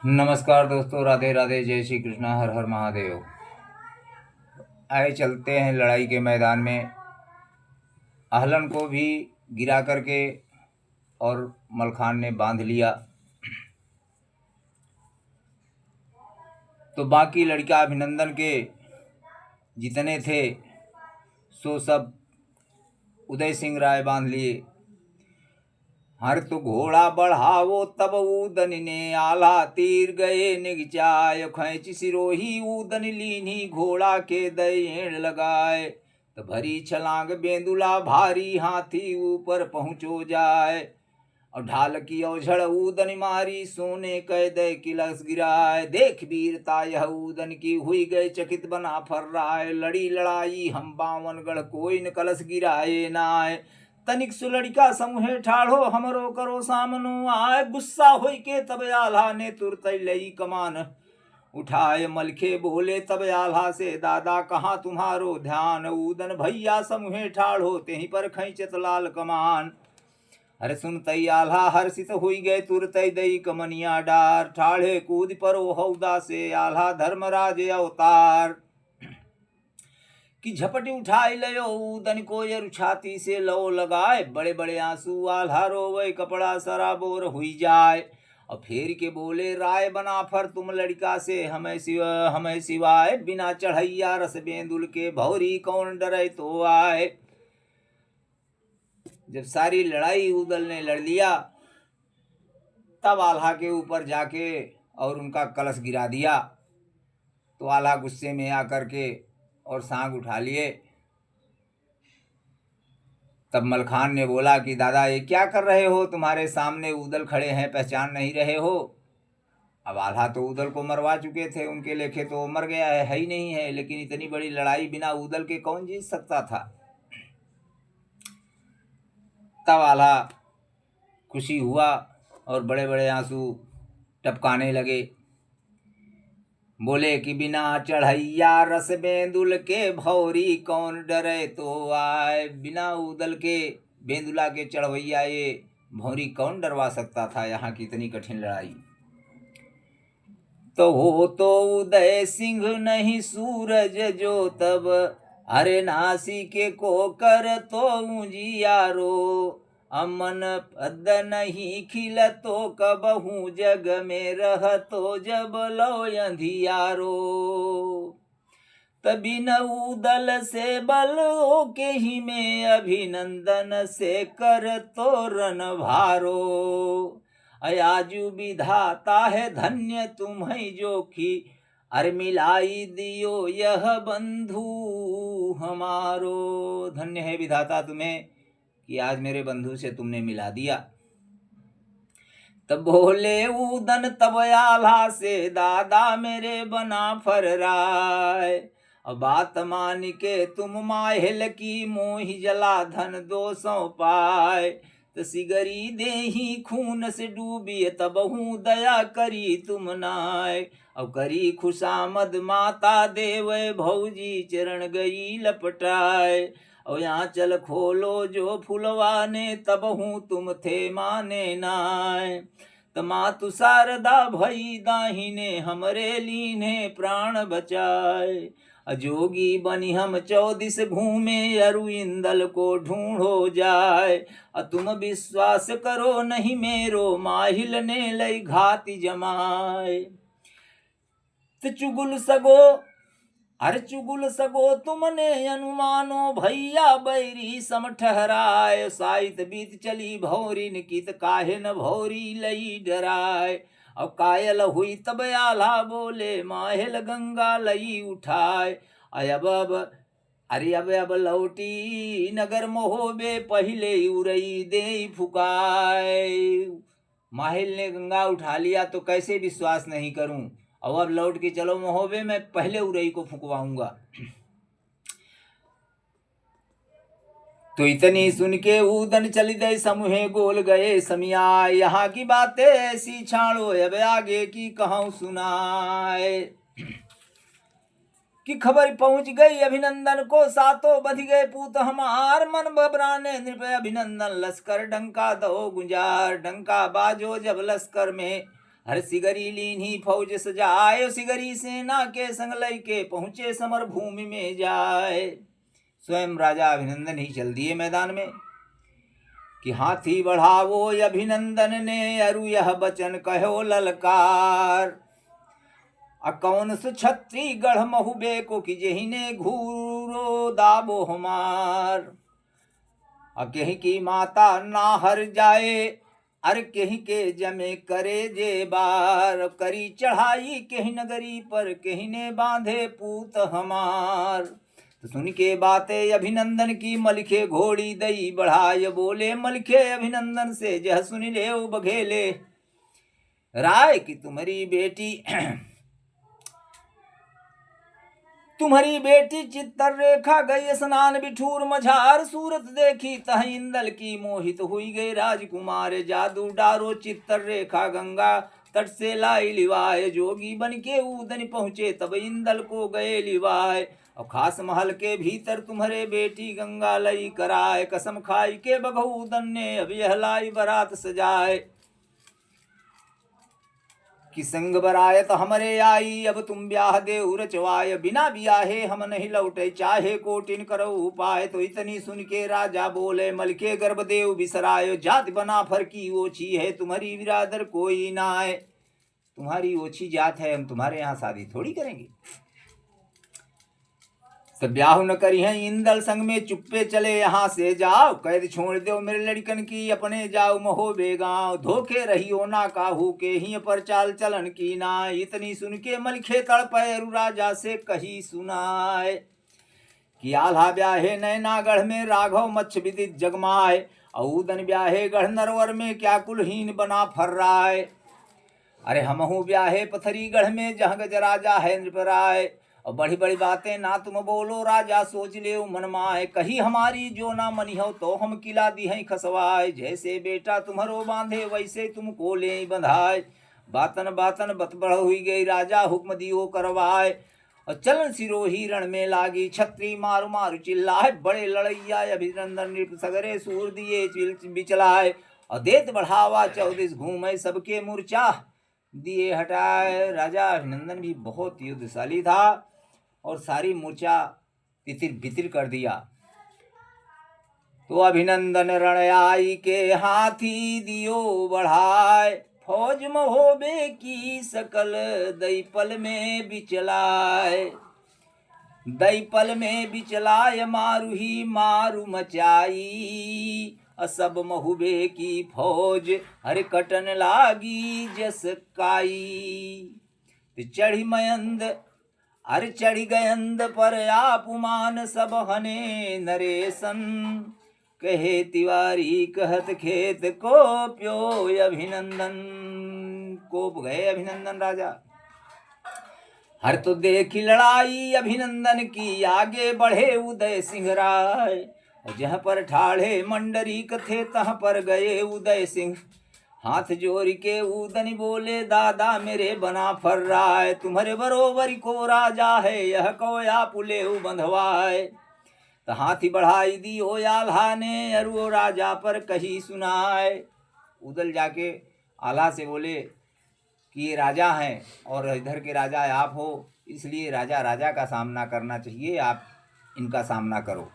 नमस्कार दोस्तों, राधे राधे, जय श्री कृष्णा, हर हर महादेव। आए चलते हैं लड़ाई के मैदान में। आहलन को भी गिरा करके और मलखान ने बांध लिया। तो बाकी लड़का अभिनंदन के जितने थे सो सब उदय सिंह राय बांध लिए। हर तो घोड़ा बढ़ावो तब ऊदन ने आला तीर गए निगचाय खैच सिरोही ऊदन लीनी घोड़ा के दयेण लगाए। तो भरी छलांग बेंदुला भारी हाथी ऊपर पहुँचो जाए और ढाल की औझड़ ऊदन मारी सोने कैद किलस गिराए। देख वीरता यह ऊदन की हुई गए चकित बना फर्राए। लड़ी लड़ाई हम बावनगढ़ कोई न कलश गिराए नाय। तनिक सुलड़िका समूहे ठाढ़ो हमरो करो सामनो आए। गुस्सा होई के तब आल्हा ने तुरत लई कमान उठाए। मलखे बोले तब आल्हा से दादा कहाँ तुम्हारो ध्यान। ऊदन भैया समूहे ठाढ़ो तेहीं पर खैचत लाल कमान। अरे सुनतई आल्हा हर्षित हुई गए तुरत दई कमनिया डार। ठाढ़े कूद परो हौदा से आल्हा धर्मराज अवतार। कि झपटी उठाई लयो ऊदन को यर छाती से लो लगाए। बड़े बड़े आंसू आल्हा रोवे कपड़ा सराबोर हुई जाए। और फेर के बोले राय बना फर तुम लड़का से हमें सिवाय। बिना चढ़ैया रस बेंदुल के भौरी कौन डरे तो आए। जब सारी लड़ाई उदल ने लड़ लिया तब आल्हा के ऊपर जाके और उनका कलश गिरा दिया। तो आल्हा गुस्से में आकर के और सांग उठा लिए। तब मलखान ने बोला कि दादा ये क्या कर रहे हो, तुम्हारे सामने उदल खड़े हैं, पहचान नहीं रहे हो। अब आल्हा तो उदल को मरवा चुके थे, उनके लेखे तो मर गया है ही नहीं है। लेकिन इतनी बड़ी लड़ाई बिना उदल के कौन जीत सकता था। तब आल्हा खुशी हुआ और बड़े बड़े आंसू टपकाने लगे। बोले कि बिना चढ़ैया रस बेंदुल के भौरी कौन डरे तो आए। बिना उदल के बेंदुला के चढ़वैया ये भौरी कौन डरवा सकता था यहाँ की इतनी कठिन लड़ाई। तो हो तो उदय सिंह नहीं सूरज जो तब। अरे नासी के को कर तो उजियारो। अमन पद नहीं खिल तो कबहू जग में रह तो जब लो अंधियारो। तभी न उदल से बल के ही में अभिनंदन से कर तो रन भारो। अयाजु विधाता है धन्य तुम्हें जो कि अरे मिलाई दियो यह बंधु हमारो। धन्य है विधाता तुम्हें कि आज मेरे बंधु से तुमने मिला दिया। तब बोले ऊदन तब आल्हा से दादा मेरे बना फर राय। अब बात मान के तुम माहिल की मोहि जला धन 200 पाए। तो सिगरी देही खून से डूबी तबहू दया करी तुम नाय। अब करी खुशामद माता देवे भौजी चरण गई लपटाए। और यहाँ चल खोलो जो फुलवा ने तबहू तुम थे माने नाय। तमातु शारदा भई दाहिने हमरे लीने प्राण बचाए। अजोगी बनी हम 14 घूमे अरु इंदल को ढूंढो जाए। तुम विश्वास करो नहीं मेरो माहिल ने लई घाति जमाए। तो चुगुल सगो तुमने अनुमानो भैया बैरी सम ठहराए। साहित बीत चली भौरी कित काहे न भौरी लई डराए। अब कायल हुई तब आल्हा बोले माहिल गंगा लई उठाए। अब लौटी नगर मोहबे पहले उरई दे फुकाए। माहिल ने गंगा उठा लिया तो कैसे विश्वास नहीं करूं। और अब लौट के चलो महोबे में पहले उरई को फुकवाऊंगा। तो इतनी सुन के ऊदन चली गए समूहे गोल गए समिया। यहाँ की बातें ऐसी छाड़ो अब आगे की कहूं सुनाए। कि खबर पहुंच गई अभिनंदन को सातों बध गए पूत हमार। मन बबराने नृप अभिनंदन लश्कर डंका दो गुंजार। डंका बाजो जब लश्कर में हर सिगरी लीनी फौज सजाए, सिगरी सेना के संग लई के पहुंचे समर भूमि में जाए। स्वयं राजा अभिनंदन ही चल दिए मैदान में कि हाथी बढ़ावो अभिनंदन ने, अरु यह बचन कहो ललकार। अकौन सुछत्री गढ़ महुबे को कि जेहि ने घूरो दाबो हमार। अकेहि की माता ना हर जाए, अर केहि के जमे करे जे बार। करी चढ़ाई केहि नगरी पर, केहि ने बांधे पूत हमार। तो सुन के बातें अभिनंदन की, मलिखे घोड़ी दई बढ़ाय बोले। मलिखे अभिनंदन से जह सुन ले बघेले, राय की तुम्हारी बेटी चित्तर रेखा गई स्नान बिठूर मझार। सूरत देखी तह इंदल की, मोहित हुई गई राजकुमार। जादू डारो चित्तर रेखा गंगा तट से लाई लिवाए। जोगी बन के ऊदन पहुंचे तब इंदल को गए लिवाए। और खास महल के भीतर तुम्हारे बेटी गंगा लई कराए। कसम खाई के बघऊदन ने अब यह लाई बरात सजाए। कि संग बरायत हमरे आई, अब तुम ब्याह दे रचवाय। बिना ब्याहे हम नहीं लौटे, चाहे कोटिन करो उपाय। तो इतनी सुन के राजा बोले, मलके गर्भदेव बिसरायो। जात बना फर की ओछी है, तुम्हारी बिरादर कोई ना है। तुम्हारी ओछी जात है, हम तुम्हारे यहाँ शादी थोड़ी करेंगे। सब ब्याह न करी है इंदल संग में, चुप्पे चले यहाँ से जाओ। कैद छोड़ दो मेरे लड़कन की, अपने जाओ महो बेगांव। धोखे रही हो ना काहू के, ही पर चाल चलन की ना। इतनी सुन के मलखे तड़पे, राजा से कही सुनाए। कि आल्हा ब्याहे नैनागढ़ में, राघव मच्छ विदित जगमाए। औदन ब्याहे गढ़ नरवर में, क्या कुलहीन बना फर्राए। अरे हमहू ब्याहे पथरी गढ़ में, जहाँ गज राजा है नृपराय। और बड़ी बड़ी बातें ना तुम बोलो, राजा सोच ले मन माए। कही हमारी जो ना मनी हो, तो हम किला दी है खसवाए। जैसे बेटा तुम्हारो बांधे, वैसे तुमको ले बंधाए। बातन बातन बत बढ़ हुई गई, राजा हुक्म दियो करवाए। और चलन सिरोही रण में लागी, छत्री मारु मारु चिल्लाए। बड़े लड़ैया अभिनंदन नृप सगरे, सूर दिए बिचलाए। और देत बढ़ावा चौदिस घूमे, सबके मूर्छा दिए हटाए। राजा अभिनंदन भी बहुत युद्धशाली था और सारी मूर्छा तितिर बितिर कर दिया। तो अभिनंदन रण आई के, हाथी दियो बढ़ाए। फौज महोबे की सकल, दैपल में बिचलाए। दैपल में बिचलाय, मारु ही मारु मचाई। सब महुबे की फौज, हर कटन लागी जस काई। चढ़ी मयंद अर चढ़ी गयंद पर, आपुमान सब हने नरेशन। कहे तिवारी कहत खेत को प्यो अभिनंदन। कोप गए अभिनंदन राजा। हर तो देखी लड़ाई अभिनंदन की, आगे बढ़े उदय सिंह राय। और जहाँ पर ठाढ़े मंडरीक थे, तहाँ पर गए उदय सिंह। हाथ जोड़ के ऊदन बोले, दादा मेरे बना फर्राए। तुम्हारे बरोबर को राजा है, यह कोया पुले बंधवाए। तो हाथी बढ़ाई दी हो आल्हा ने, अरु राजा पर कही सुनाए। उदल जाके आल्हा से बोले कि ये राजा हैं और इधर के राजा आप हो, इसलिए राजा का सामना करना चाहिए, आप इनका सामना करो।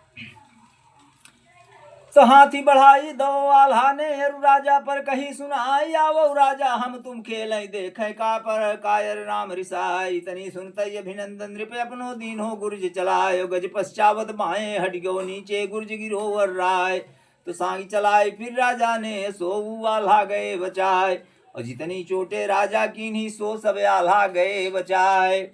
तो हाथी बढ़ाई दो आल्हा ने, राजा पर कही सुनाई। आवो राजा हम तुम खेल देखे, का पर कायर राम रिसाई। तनी सुनते अभिनंदन नृप, अपनो दीन हो गुर्ज चलायो। गज पश्चावत बाएं हट गयो, नीचे गुर्ज गिरो वर राय। तो सांगी चलाई फिर राजा ने, सो आल्हा गए बचाए। और जितनी चोटे राजा की नहीं, सो सब आल्हा गए बचाए।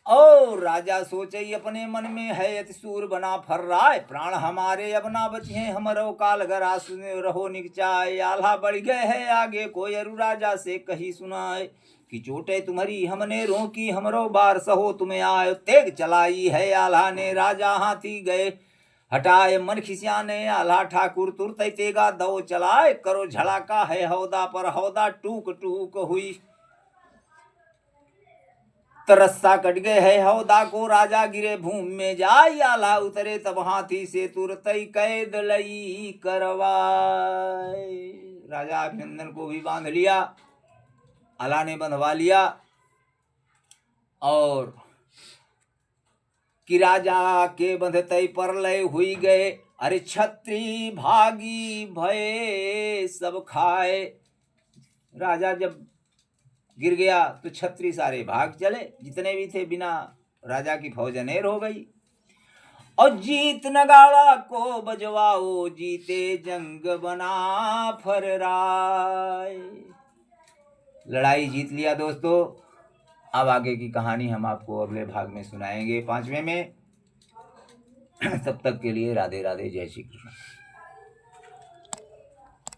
और राजा सोचे अपने मन में है, अति सूर बना फर्राए। प्राण हमारे अब ना बचे, हमरो काल गरा सुने रहो निकचाए। आल्हा बढ़ गए है आगे, कोई अरु राजा से कही सुनाए। कि चोटे तुम्हारी हमने रोकी, हमरो बार सहो तुम्हें आए। तेग चलाई है आल्हा ने, राजा हाथी गए हटाए। मन खिसियाने आल्हा ठाकुर, तुरत तेगा दो चलाए। करो झड़ाका है हौदा पर, हौदा टूक टूक हुई। तरस्सा कट गए है हौदा को राजा गिरे भूमि में जाय आला उतरे तब हाथी से तुरंत कैद लई करवाए। राजा अभिनंदन को भी बांध लिया, आला ने बंधवा लिया और कि राजा के बंधते पर लय हुई गए। अरे छत्री भागी भय सब खाए। राजा जब गिर गया तो छत्री सारे भाग चले, जितने भी थे, बिना राजा की फौज अनेर हो गई। और जीत नगाड़ा को बजवाओ जीते जंग बना फर्राए। लड़ाई जीत लिया दोस्तों। अब आगे की कहानी हम आपको अगले भाग में सुनाएंगे, 5वें में। तब तक के लिए राधे राधे, जय श्री कृष्ण।